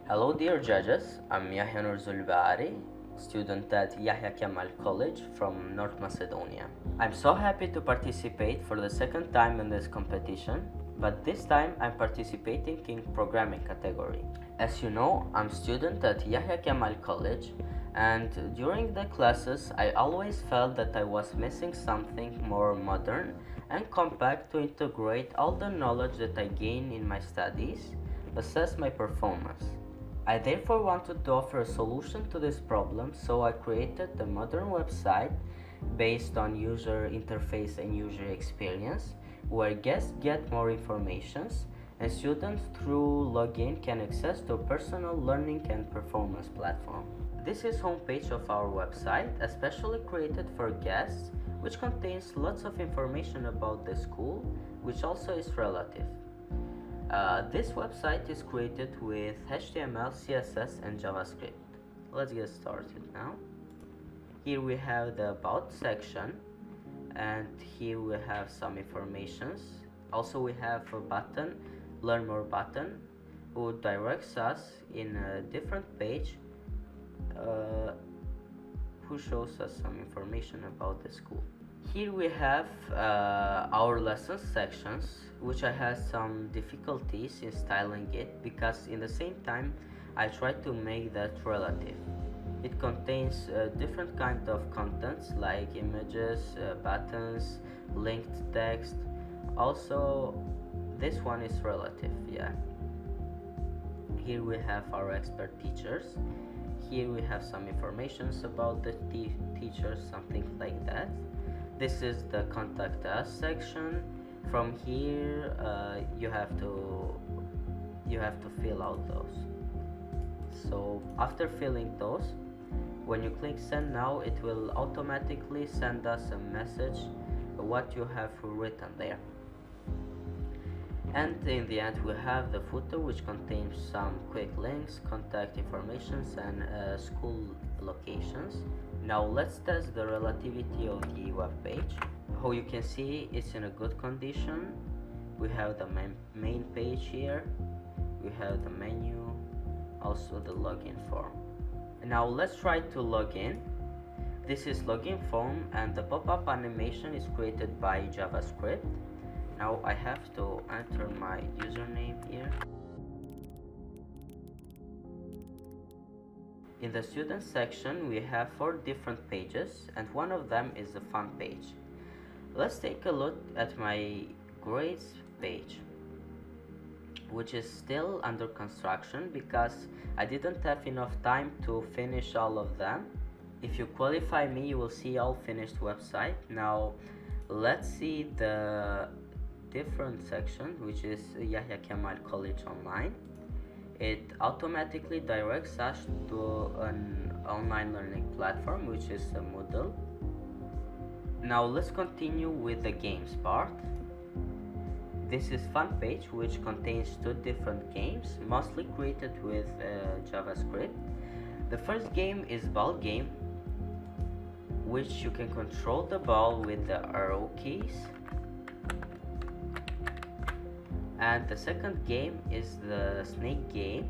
Hello dear judges, I'm Jahja Nur Zulbeari, student at Yahya Kemal College from North Macedonia. I'm so happy to participate for the second time in this competition, but this time I'm participating in programming category. As you know, I'm student at Yahya Kemal College, and during the classes I always felt that I was missing something more modern and compact to integrate all the knowledge that I gain in my studies, assess my performance. I therefore wanted to offer a solution to this problem, so I created a modern website based on user interface and user experience, where guests get more information and students through login can access to a personal learning and performance platform. This is homepage of our website, especially created for guests, which contains lots of information about the school, which also is relative. This website is created with HTML, CSS and JavaScript. Let's get started now. Here we have the About section, and here we have some informations. Also we have a button, Learn More button, who directs us in a different page who shows us some information about the school. Here we have our lessons sections, which I had some difficulties in styling it because in the same time I tried to make that relative. It contains different kind of contents like images, buttons, linked text. Also this one is relative, yeah. Here we have our expert teachers. Here we have some information about the teachers, something like that. This is the contact us section. From here you have to fill out those. So after filling those, when you click send now, it will automatically send us a message what you have written there. And in the end we have the footer, which contains some quick links, contact informations and school locations. Now let's test the relativity of the web page. How you can see, it's in a good condition. We have the main page here, we have the menu, also the login form. Now let's try to log in. This is login form, and the pop-up animation is created by JavaScript. Now I have to enter my username here. In the student section we have 4 different pages, and one of them is the fun page. Let's take a look at my grades page, which is still under construction because I didn't have enough time to finish all of them. If you qualify me, you will see all finished website. Now let's see the different section, which is Yahya Kemal College Online. It automatically directs us to an online learning platform, which is a Moodle. Now let's continue with the games part. This is fun page, which contains 2 different games, mostly created with JavaScript. The first game is ball game, which you can control the ball with the arrow keys. And the second game is the snake game,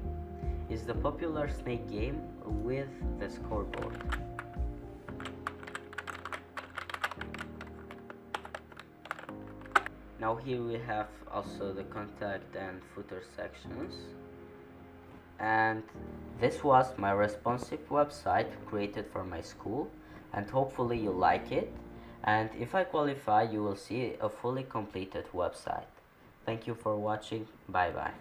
is the popular snake game with the scoreboard. Now here we have also the contact and footer sections. And this was my responsive website created for my school, and hopefully you like it. And if I qualify, you will see a fully completed website. Thank you for watching. Bye bye.